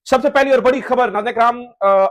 सबसे पहली और बड़ी खबर नाज़रीन किराम,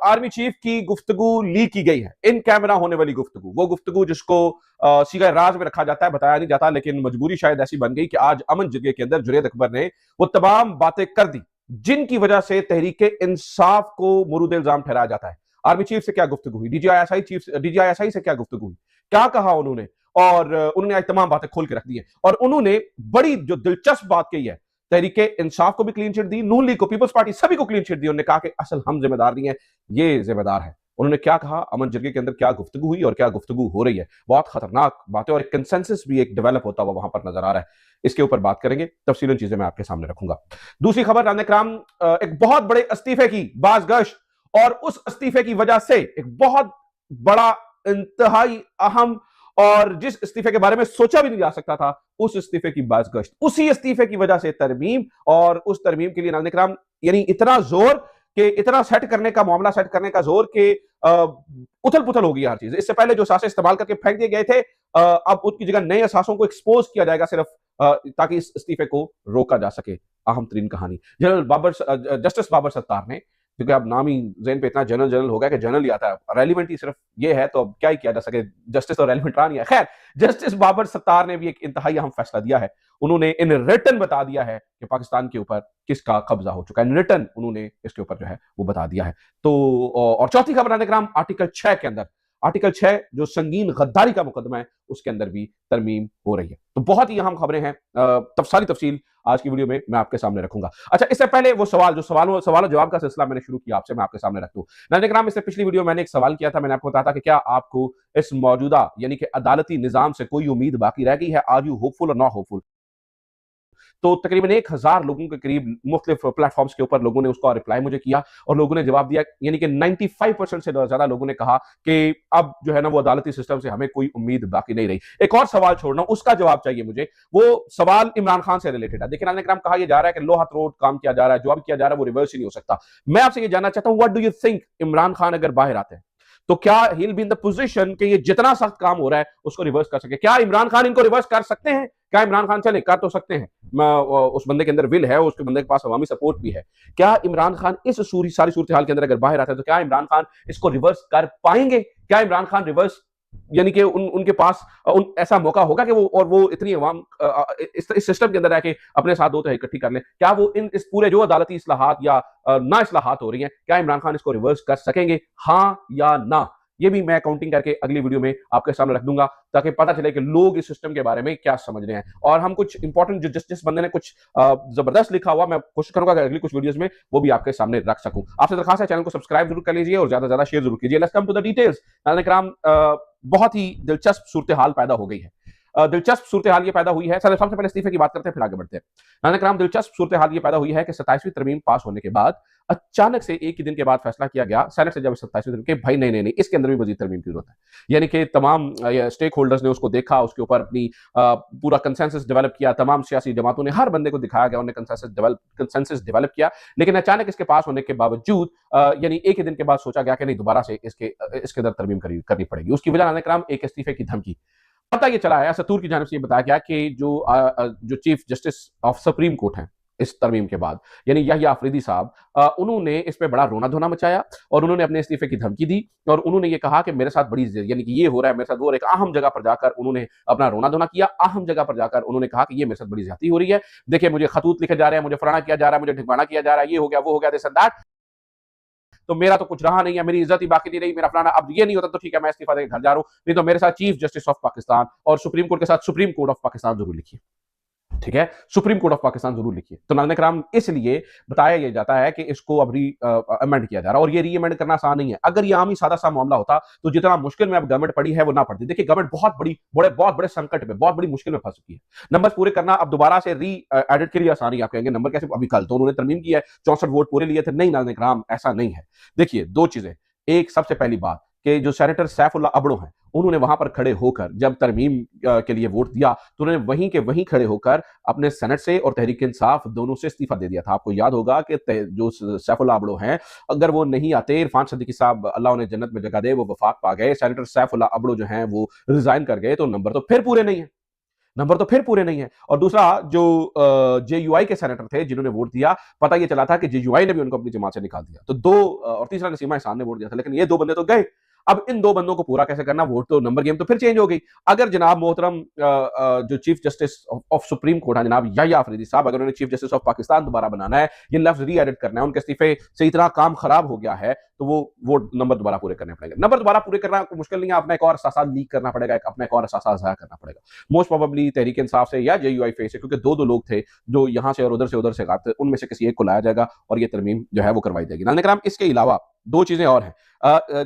आर्मी चीफ की गुफ्तगू लीक की गई है, इन कैमरा होने वाली गुफ्तगू, वो गुफ्तगू जिसको सीगा राज में रखा जाता है, बताया नहीं जाता, लेकिन मजबूरी शायद ऐसी बन गई कि आज अमन जगह के अंदर जुनैद अकबर ने वो तमाम बातें कर दी जिनकी वजह से तहरीक इंसाफ को मुरूद इल्जाम ठहराया जाता है। आर्मी चीफ से क्या गुफ्तगू हुई, डीजीआईएसआई से क्या गुफ्तगू हुई, क्या कहा उन्होंने, और उन्होंने आज तमाम बातें खोल के रख दी है। और उन्होंने बड़ी जो दिलचस्प बात कही है, तहरीके इंसाफ को भी क्लीन चिट दी, नून लीग को, पीपल्स पार्टी, सभी को क्लीन चिट दी। उन्होंने कहा कि असल हम जिम्मेदार नहीं है, ये जिम्मेदार है। उन्होंने क्या कहा, अमन जरगे के अंदर क्या गुफ्तगू हुई और क्या गुफ्तगू हो रही है, बहुत खतरनाक बातें, और एक कंसेंसस भी एक डेवलप होता हुआ वहां पर नजर आ रहा है। इसके ऊपर बात करेंगे, तफसीलन चीजें मैं आपके सामने रखूंगा। दूसरी खबर नाज़रीन किराम, एक बहुत बड़े इस्तीफे की बाज़गश्त, और उस इस्तीफे की वजह से एक बहुत बड़ा, इंतहाई अहम, और जिस इस्तीफे के बारे में सोचा भी नहीं जा सकता था, उस इस्तीफे की बाज़गश्त, उसी इस्तीफे की वजह से तरमीम, और उस तरमीम के लिए नाज़रीन किराम यानी इतना जोर कि इतना सेट करने का मामला, सेट करने का जोर के उथल पुथल हो गई हर चीज। इससे पहले जो असासे इस्तेमाल करके फेंक दिए गए थे, अब उनकी जगह नए असासों को एक्सपोज किया जाएगा, सिर्फ ताकि इस इस्तीफे को रोका जा सके। अहम तरीन कहानी, जस्टिस बाबर सत्तार ने, क्योंकि अब नाम ही जेन पे इतना जनरल जनरल हो गया कि जनरल ही आता है, रेलिवेंट ही सिर्फ ये है, तो अब क्या ही किया जा सके, जस्टिस तो रेलिवेंट रहा नहीं है। खैर, जस्टिस बाबर सत्तार ने भी एक इंतहाई अहम फैसला दिया है। उन्होंने इन रिटर्न बता दिया है कि पाकिस्तान के ऊपर किसका कब्जा हो चुका है, इन रिटर्न उन्होंने इसके ऊपर जो है वो बता दिया है। तो और चौथी खबर आने ग्राम, आर्टिकल 6 के अंदर, आर्टिकल 6 जो संगीन गद्दारी का मुकदमा है, उसके अंदर भी तरमीम हो रही है। तो बहुत ही अहम खबरें हैं, सारी तफसील आज की वीडियो में मैं आपके सामने रखूंगा। अच्छा, इससे पहले वो सवाल जवाब का सिलसिला मैंने शुरू किया आपसे, मैं आपके सामने रख दूं। नाज़रीन किराम, इससे पिछली वीडियो मैंने एक सवाल किया था, मैंने आपको बताया था कि क्या आपको इस मौजूदा यानी कि अदालती निजाम से कोई उम्मीद बाकी रह गई है, आर यू होपफुल और नॉट होपफुल। तो तकरीबन 1000 लोगों के करीब मुख्तलिफ प्लेटफॉर्म्स के ऊपर लोगों ने उसका रिप्लाई मुझे किया, और लोगों ने जवाब दिया, यानी कि 95% से ज्यादा लोगों ने कहा कि अब जो है ना वो अदालती सिस्टम से हमें कोई उम्मीद बाकी नहीं रही। एक और सवाल छोड़ना, उसका जवाब चाहिए मुझे, वो सवाल इमरान खान से रिलेटेड है। देखिए नाज़रीन किराम, कहा यह जा रहा है कि लो हाथ रोड काम किया जा रहा है, जो अब किया जा रहा है वो रिवर्स ही नहीं हो सकता। मैं आपसे ये जानना चाहता हूं, what do you think, Imran Khan अगर बाहर आते हैं तो क्या he will be in the position कि ये जितना सख्त काम हो रहा है उसको रिवर्स कर सके? क्या इमरान खान इनको रिवर्स कर सकते हैं? क्या इमरान खान चले कर तो सकते हैं, उस बंदे के अंदर विल है, उसके बंदे के पास अवामी सपोर्ट भी है। क्या इमरान खान इस सारी सूरत हाल के अंदर अगर बाहर आते हैं तो क्या इमरान खान इसको रिवर्स कर पाएंगे? क्या इमरान खान रिवर्स यानी कि उनके पास ऐसा मौका होगा कि वो इतनी अवाम इस सिस्टम के अंदर रह के अपने साथ दो तो इकट्ठी कर लें? क्या वो इस पूरे जो अदालती इस्लाहात या ना इस्लाहात हो रही हैं, क्या इमरान खान इसको रिवर्स कर सकेंगे, हाँ या ना? ये भी मैं काउंटिंग करके अगली वीडियो में आपके सामने रख दूंगा, ताकि पता चले कि लोग इस सिस्टम के बारे में क्या समझ रहे हैं। और हम कुछ इंपॉर्टेंट, जो जिस बंदे ने कुछ जबरदस्त लिखा हुआ, मैं कोशिश करूंगा कि अगली कुछ वीडियोस में वो भी आपके सामने रख सकूं। आपसे दरखास्त है, चैनल को सब्सक्राइब जरूर कर लीजिए और ज्यादा से ज्यादा शेयर जरूर कीजिए। Let's come to the details. नाज़रीन किराम, बहुत ही दिलचस्प सूरत हाल पैदा हो गई है। दिलचस्प सूरत हाल ये पैदा हुई है, सबसे पहले इस्तीफे की बात करते हैं, फिर आगे बढ़ते हैं। नाज़रीन किराम, दिलचस्प सूरत हाल ये पैदा हुई है कि 27वीं तरमीम पास होने के बाद अचानक से एक ही दिन के बाद फैसला किया गया सेनेट से, जब 27वीं तरमीम के भाई नहीं, इसके अंदर भी मजीद तरमीम की जरूरत है। यानी कि तमाम स्टेक होल्डर्स ने उसको देखा, उसके ऊपर अपनी पूरा कंसेंसस डेवलप किया, तमाम सियासी जमातों ने, हर बंदे को दिखाया गया, उन्होंने कंसेंसस डेवलप किया। लेकिन अचानक इसके पास होने के बावजूद यानी एक ही दिन के बाद सोचा गया कि नहीं, दोबारा से इसके अंदर तरमीम करनी पड़ेगी। उसकी वजह नाज़रीन किराम एक इस्तीफे की धमकी। पता ये चला है, सतूर की जानिब से ये बताया गया कि जो chief justice of supreme court हैं इस तरमीम के बाद, यानी यहया अफरीदी साहब, उन्होंने इस पे बड़ा रोना धोना मचाया, और उन्होंने अपने इस्तीफे की धमकी दी, और उन्होंने ये कहा कि मेरे साथ बड़ी, यानी कि ये हो रहा है मेरे साथ, वो, एक अहम जगह पर जाकर उन्होंने अपना रोना धोना किया। अहम जगह पर जाकर उन्होंने कहा कि ये मेरे साथ बड़ी ज्यादती हो रही है, देखिए मुझे खतूत लिखे जा रहे हैं, मुझे फलाना किया जा रहा है, मुझे ठिकाना किया जा रहा है, ये हो गया, वो हो गया, दिस एंड दैट, तो मेरा तो कुछ रहा नहीं है, मेरी इज्जत ही बाकी नहीं रही, मेरा फलाना। अब ये नहीं होता तो ठीक है, मैं इस्तीफा देकर घर जा रहा हूं, नहीं तो मेरे साथ चीफ जस्टिस ऑफ पाकिस्तान और सुप्रीम कोर्ट के साथ सुप्रीम कोर्ट ऑफ पाकिस्तान जरूर लिखिए। ठीक है, सुप्रीम कोर्ट ऑफ पाकिस्तान जरूर लिखिए। तो नाज़रीन किराम, इसलिए बताया यह जाता है कि इसको अब अमेंड किया जा रहा है, और ये री अमेंड करना आसान नहीं है। अगर ये आम ही सादा सा मामला होता तो जितना मुश्किल में अब गवर्नमेंट पड़ी है वो ना पड़ती। देखिए, गवर्नमेंट बहुत बड़े संकट में, बहुत बड़ी मुश्किल में फंस चुकी है। नंबर पूरे करना अब दोबारा से री एडिट के लिए आसानी। आप कहेंगे नंबर कैसे, अभी कल तो उन्होंने तरमीम किया है, 64 वोट पूरे लिए थे। नहीं नाज़रीन किराम, ऐसा नहीं है। देखिए, दो चीजें, एक, सबसे पहली बात कि जो सेनेटर सैफुल्लाह अबड़ो हैं, उन्होंने वहां पर खड़े होकर जब तरमीम के लिए वोट दिया तो उन्होंने वहीं के वहीं खड़े होकर अपने सेनेट से और तहरीक इंसाफ दोनों से इस्तीफा दे दिया था। आपको याद होगा कि जो सैफुल्लाह अबड़ो हैं, अगर वो नहीं आते, इरफान सिद्दीकी साहब अल्लाह उन्हें जन्नत में जगह दे, वो वफाक पा गए, सेनेटर सैफुल्लाह अबड़ो जो हैं वो रिजाइन कर गए, तो नंबर तो फिर पूरे नहीं है। नंबर तो फिर पूरे नहीं है। और दूसरा जो जेयूआई के सेनेटर थे जिन्होंने वोट दिया, पता ये चला था कि जेयूआई ने भी उनको अपनी जमात से निकाल दिया। तो दो और तीसरा नसीमा एहसान ने वोट दिया था, लेकिन ये दो बंदे तो गए। अब इन दो बंदों को पूरा कैसे करना, वोट तो नंबर गेम तो फिर चेंज हो गई। अगर जनाब मोहतरम जो chief justice of supreme court है जनाब याह्या अफरीदी साहब, अगर उन्हें चीफ जस्टिस ऑफ पाकिस्तान दोबारा बनाना है, ये लफ्ज री एडिट करना है, उनके इस्तीफे से इतना काम खराब हो गया है, तो वो वोट नंबर दोबारा पूरे करने पड़ेंगे। नंबर दोबारा पूरे करना कोई मुश्किल नहीं है, अपना एक और असासा लीक करना पड़ेगा, अपना एक और असासा ज़ाया करना पड़ेगा, मोस्ट प्रोबेबली तहरीक इंसाफ से या जेयूआई फेस से, क्योंकि दो दो लोग थे जो यहाँ से और उधर से गायब थे, उनमें से किसी एक को लाया जाएगा और ये तरमीम जो है वो करवाई जाएगी। नाज़रीन किराम, इसके अलावा दो चीजें और हैं।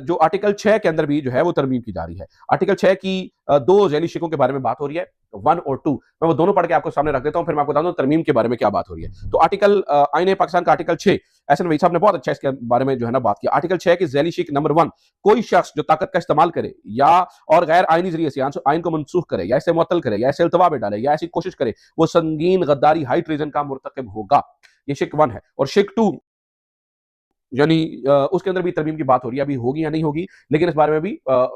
जो आर्टिकल 6 के अंदर भी जो है वो तरमीम की जा रही है। आर्टिकल 6 की दो झैली शिकों के बारे में बात हो रही है, 1 और 2। मैं वो दोनों पढ़ के आपको सामने रख देता हूं, फिर मैं आपको बता दूं तरमीम के बारे में क्या बात हो रही है। तो आर्टिकल आईन पाकिस्तान का आर्टिकल 6, एहसन वही साहब ने बहुत अच्छा इसके बारे में जो है ना बात किया। आर्टिकल 6 की झैली शिक नंबर 1, कोई शख्स जो ताकत का इस्तेमाल करे या और गैर आईनी जरिए से आइन को मनसूख करे या इसे मुअत्तल करे या इसे अल्तवा में डाले या ऐसी कोशिश करे, वो संगीन गद्दारी हाई ट्रीजन का मुर्तकिब होगा। ये शिक 1 है। और शिक 2 यानी उसके अंदर भी तरमीम की बात हो रही है, अभी होगी या नहीं होगी, लेकिन इस बारे में भी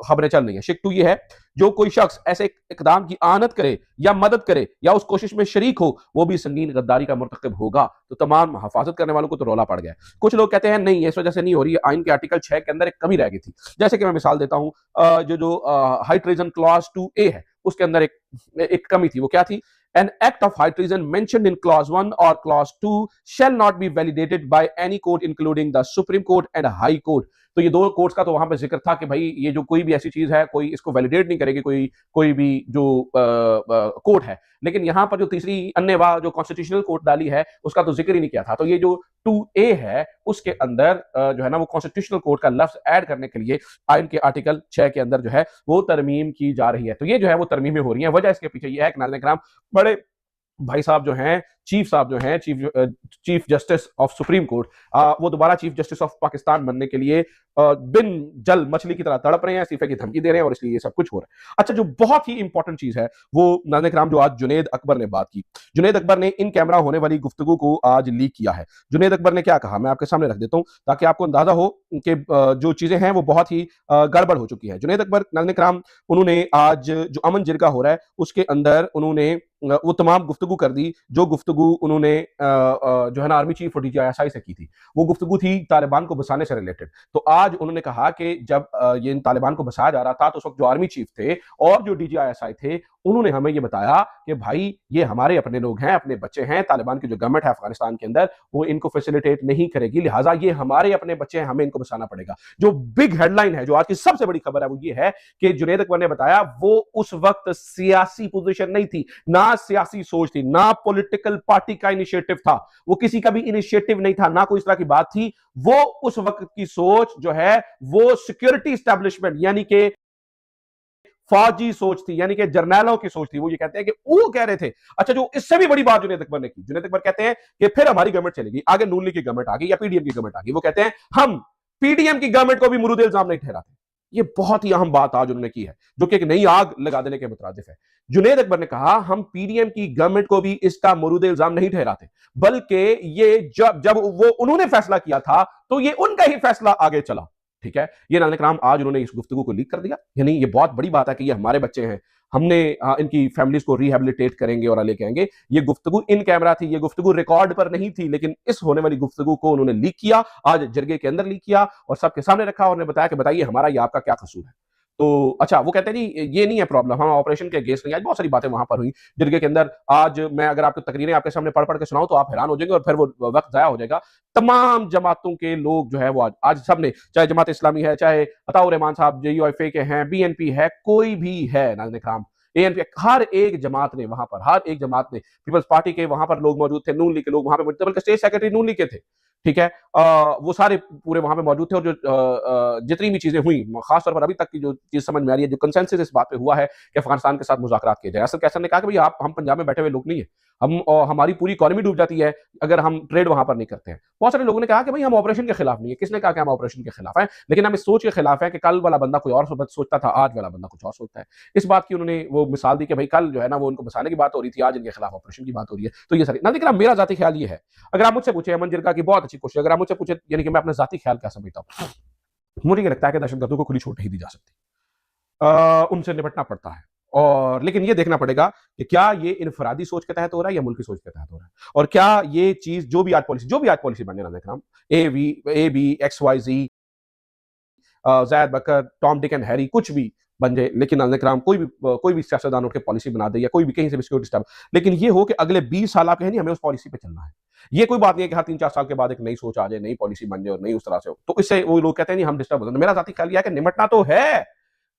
खबरें चल रही हैं। शिक 2 ये है, जो कोई शख्स ऐसे इकदाम की आनत करे या मदद करे या उस कोशिश में शरीक हो, वो भी संगीन गद्दारी का मुर्तकिब होगा। तो तमाम हफाजत करने वालों को तो रौला पड़ गया। कुछ लोग कहते हैं नहीं, इस वजह से नहीं हो रही है, आइन के आर्टिकल 6 के अंदर एक कमी रह गई थी। जैसे कि मैं मिसाल देता हूं, जो हाई ट्रीजन क्लॉज 2A है, उसके अंदर एक कमी थी। वो क्या थी? An act of high treason mentioned in clause 1 or clause 2 shall not be validated by any court including the Supreme Court and High Court। तो ये दो कोर्ट्स का तो वहां पे जिक्र था कि भाई ये जो कोई भी ऐसी चीज है, कोई इसको वैलिडेट नहीं करेगी, कोई भी जो कोर्ट है। लेकिन यहां पर जो तीसरी अन्यवा जो कॉन्स्टिट्यूशनल कोर्ट डाली है, उसका तो जिक्र ही नहीं किया था। तो ये जो 2A है, उसके अंदर जो है ना वो कॉन्स्टिट्यूशनल कोर्ट का लफ्ज ऐड करने के लिए आइन के आर्टिकल 6 के अंदर जो है वो तरमीम की जा रही है। तो ये जो है वो तरमीमें हो रही है। वजह इसके पीछे ये है कि नाज़रीन किराम, बड़े भाई साहब जो हैं, चीफ साहब जो हैं, chief justice of supreme court, वो दोबारा चीफ जस्टिस ऑफ पाकिस्तान बनने के लिए बिन जल मछली की तरह तड़प रहे हैं, इस्तीफे की धमकी दे रहे हैं, और इसलिए ये सब कुछ हो रहा है। अच्छा, जो बहुत ही इंपॉर्टेंट चीज है वो नाज़रीन किराम, जो आज जुनैद अकबर ने बात की। जुनैद अकबर ने इन कैमरा होने वाली गुफ्तगू को आज लीक किया है। जुनैद अकबर ने क्या कहा, मैं आपके सामने रख देता हूं ताकि आपको अंदाजा हो कि जो चीजें हैं वो बहुत ही गड़बड़ हो चुकी है। जुनैद अकबर नाज़रीन किराम, उन्होंने आज जो अमन जिरगा हो रहा है उसके अंदर उन्होंने वो तमाम गुफ्तगू कर दी जो गुफ्तगू उन्होंने जो है ना आर्मी चीफ और DGI से की थी। वो गुफ्तगू थी तालिबान को बसाने से रिलेटेड। तो आज उन्होंने कहा कि जब ये इन तालिबान को बसाया जा रहा था, तो उस वक्त जो आर्मी चीफ थे और जो DGI थे, उन्होंने हमें ये बताया कि भाई ये हमारे अपने लोग हैं, अपने बच्चे हैं। तालिबान की जो गवर्नमेंट है अफगानिस्तान के अंदर, वो इनको फैसिलिटेट नहीं करेगी, लिहाजा ये हमारे अपने बच्चे हैं, हमें इनको बसाना पड़ेगा। जो बिग हेडलाइन है, जो आज की सबसे बड़ी खबर है, वो ये है कि जुनैद अकबर ने बताया वो उस वक्त सियासी पोजीशन नहीं थी, ना सियासी सोच थी, ना पॉलिटिकल पार्टी का इनिशिएटिव था, वो किसी का भी इनिशिएटिव नहीं था, ना कोई इस तरह की बात थी। वो उस वक्त की सोच जो है वो सिक्योरिटी एस्टेब्लिशमेंट यानी कि फौजी सोच थी, यानी कि जर्नैलों की सोच थी। वो ये कहते हैं कि वो कह रहे थे। अच्छा, जो इससे भी बड़ी बात जुनैद अकबर ने की, जुनैद अकबर कहते हैं कि फिर हमारी गवर्नमेंट चलेगी, आगे नून लीग की गवर्नमेंट आ गई या PDM की गवर्नमेंट आ गई, वो कहते हैं हम PDM की गवर्नमेंट को भी मुरूद इल्जाम नहीं ठहराते। ये बहुत ही अहम बात आज उन्होंने की है, जो कि एक नई आग लगा देने के मुतरादिफ है। जुनैद अकबर ने कहा हम PDM की गवर्नमेंट को भी इसका मुरूद इल्जाम नहीं ठहराते, बल्कि ये जब वो उन्होंने फैसला किया था तो ये उनका ही फैसला आगे चला। ठीक है, ये नाज़रीन किराम आज उन्होंने इस गुफ्तगू को लीक कर दिया। यानी ये बहुत बड़ी बात है कि ये हमारे बच्चे हैं, हमने इनकी फैमिलीज को रिहेबिलिटेट करेंगे और लेके आएंगे। ये गुफ्तगू इन कैमरा थी, ये गुफ्तगू रिकॉर्ड पर नहीं थी, लेकिन इस होने वाली गुफ्तगू को उन्होंने लीक किया, आज जरगे के अंदर लीक किया और सबके सामने रखा और उन्हें बताया कि बताइए हमारा ये आपका क्या कसूर है। तो अच्छा, वो कहते हैं जी ये नहीं है प्रॉब्लम, हम ऑपरेशन के अगेंस्ट नहीं। आज बहुत सारी बातें वहां पर हुई जरगे के अंदर। आज मैं अगर आपको तकरीरें आपके सामने पढ़ पढ़ के सुनाऊं तो आप हैरान हो जाएंगे और फिर वो वक्त जाया हो जाएगा। तमाम जमातों के लोग जो है वो आज सबने, चाहे जमात इस्लामी है, चाहे अताउर रहमान साहब JUIFA के हैं, BNP है, कोई भी है, नाज़रीन किराम ANP, हर एक जमात ने वहां पर, हर एक जमात ने, पीपल्स पार्टी के वहां पर लोग मौजूद थे, नून लीग के लोग वहां पे मौजूद थे, बल्कि स्टेट सेक्रेटरी नून लीग के थे। ठीक है, वो सारे पूरे वहां पे मौजूद थे। और जो जितनी भी चीजें हुई, खासतौर पर अभी तक की जो चीज समझ में आ रही है, जो कंसेंसस इस बात पे हुआ है कि अफगानिस्तान के साथ मुज़ाकरात किए जाए। असद कैसर ने कहा कि भाई हम पंजाब में बैठे हुए लोग नहीं है, हमारी पूरी इकोनॉमी डूब जाती है अगर हम ट्रेड वहां पर नहीं करते हैं। बहुत सारे लोगों ने कहा कि भाई हम ऑपरेशन के खिलाफ नहीं है। किसने कहा कि हम ऑपरेशन के खिलाफ हैं? लेकिन हम इस सोच के खिलाफ है कि कल वाला बंदा कोई और सोचता था, आज वाला बंदा कुछ और सोचता है। इस बात की उन्होंने वो मिसाल दी कि भाई कल जो है ना वो उनको बसाने की बात हो रही थी, आज इनके खिलाफ ऑपरेशन की बात हो रही है। तो ये सारी ना, लेकिन मेरा जाती ख्याल ये है, अगर आप मुझसे पूछे, अमन जिरगा की बहुत अच्छी कोशिश, अगर आप मुझसे पूछे यानी कि मैं अपना जाती ख्याल क्या समझता हूँ, मुझे ये लगता है कि दहशतगर्दों को खुली छूट नहीं दी जा सकती, उनसे निपटना पड़ता है। और लेकिन ये देखना पड़ेगा कि क्या ये इनफरादी सोच के तहत हो रहा है या मुल्क की सोच के तहत हो रहा है, और क्या ये चीज जो भी आज पॉलिसी बनने वाला है, A B X Y Z, जैद बकर, टॉम डिक एंड हैरी, कुछ भी बन जाए, लेकिन नाज़रीन कोई भी सियासतदान उठ के पॉलिसी बना दे या कोई भी कहीं से भी सिक्योरिटी स्टाफ, लेकिन ये हो कि अगले 20 साल आप कहें नहीं हमें उस पॉलिसी पे चलना है। ये कोई बात नहीं है कि हर 3-4 साल के बाद एक नई सोच आ जाए, नई पॉलिसी बन जाए और नई उस तरह से हो, तो इससे वो लोग कहते हैं नहीं हम डिस्टर्ब हो जाते हैं। मेरा ज़ाती ख्याल ये है कि निपटना तो है,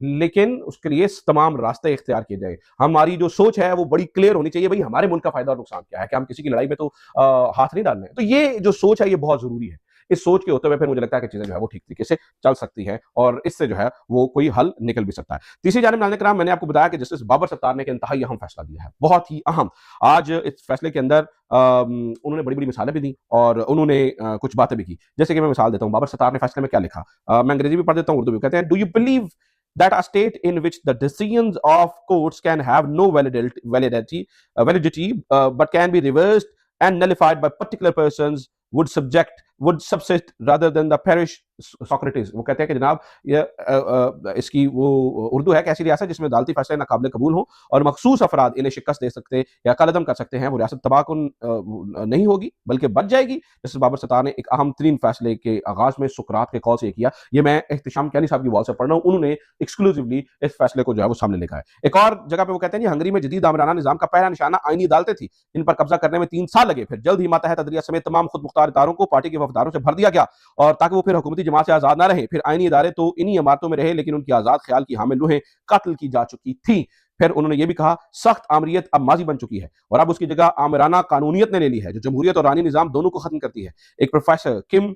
लेकिन उसके लिए तमाम रास्ते इख्तियार किए जाए। हमारी जो सोच है वो बड़ी क्लियर होनी चाहिए, भाई हमारे मुल्क का फायदा और नुकसान क्या है, कि हम किसी की लड़ाई में तो हाथ नहीं डालने हैं। तो ये जो सोच है ये बहुत जरूरी है। इस सोच के होते हुए फिर मुझे लगता है कि चीजें जो है वो ठीक तरीके से चल सकती हैं और इससे जो है वो कोई हल निकल भी सकता है। तीसरी जानिब नाज़रीन किराम, मैंने आपको बताया कि जस्टिस बाबर सत्तार ने एक इंतहाई अहम फैसला दिया है, बहुत ही अहम। आज इस फैसले के अंदर उन्होंने बड़ी बड़ी मिसालें भी दी और उन्होंने कुछ बातें भी की। जैसे कि मैं मिसाल देता हूँ, बाबर सत्तार ने फैसले में क्या लिखा, मैं अंग्रेजी भी पढ़ देता हूँ, उर्दू भी। कहते हैं, do you believe that a state in which the decisions of courts can have no validity, but can be reversed and nullified by particular persons would subsist rather than the parish Socrates. वो कहते हैं कि जनाब ये इसकी वो उर्दू है कि ऐसी रियासत जिसमें अदालती फैसले नाकाबिल कबूल हो और मखसूस अफराद इन्हें शिकस्त दे सकते या कलअदम कर सकते हैं, वो रियासत तबाहकुन नहीं होगी बल्कि बच जाएगी। जस्टिस बाबर सत्तार ने एक अहम तरीन फैसले के आगाज में सुकरात के कॉल से किया। ये मैं एहतिशाम कैनी साहब की वॉल से पढ़ रहा हूँ, उन्होंने एक्सक्लूसिवली इस फैसले को जो है वो सामने लिखा है। एक और जगह पे वो कहते हैं, हंगरी में जदीद आमराना निजाम का पहला निशाना आईनी अदालतें थी, इन पर कब्जा करने में 3 साल लगे, फिर जल्द ही मातहत अदलिया समेत तमाम खुद मुख्तार इदारों को पार्टी के वफदारों से भर दिया गया और ताकि वो फिर हुकूमती जमात से आजाद ना रहे। फिर आईनी इदारे तो इन्हीं इमारतों में रहे, लेकिन उनकी आजाद ख्याल की हामिल रूहें कत्ल की जा चुकी थी। फिर उन्होंने ये भी कहा, सख्त आमरीत अब माजी बन चुकी है और अब उसकी जगह आमराना कानूनियत ने ले ली है, जो जमहूरियत और रानी निजाम दोनों को खत्म करती है। एक professor Kim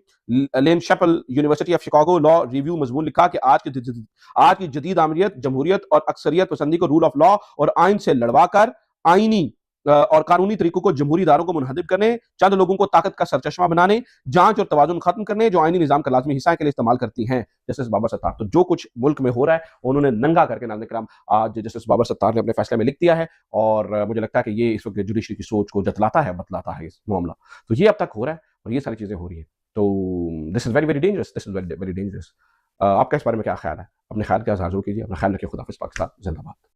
Lane Scheppele university of Chicago law review मजमून लिखा कि आज की जदीद आमरीत जमहूरियत और अक्सरियत पसंदी को रूल ऑफ लॉ और आइन से लड़वाकर आईनी और कानूनी तरीकों को जमहूरी इदारों को मुनहदिम करने, चंद लोगों को ताकत का सरचश्मा बनाने, जांच और तवाजुन खत्म करने, जो आईनी निजाम का लाजमी हिस्सा के लिए इस्तेमाल करती हैं जस्टिस बाबर सत्तार। तो जो कुछ मुल्क में हो रहा है उन्होंने नंगा करके नाज़रीन किराम आज जस्टिस बाबर सत्तार ने अपने फैसले में लिख दिया है और मुझे लगता है कि ये इस वक्त जुडिशरी की सोच को जतलाता है, बतलाता है इस मामला। तो ये अब तक हो रहा है और ये सारी चीजें हो रही है, तो this is very very dangerous, this is very very dangerous. आपका इस बारे में क्या ख्याल है? अपने ख्याल का इज़हार ज़रूर कीजिए। अपना ख्याल रखिए। खुदा हाफ़िज़। पाकिस्तान जिंदाबाद।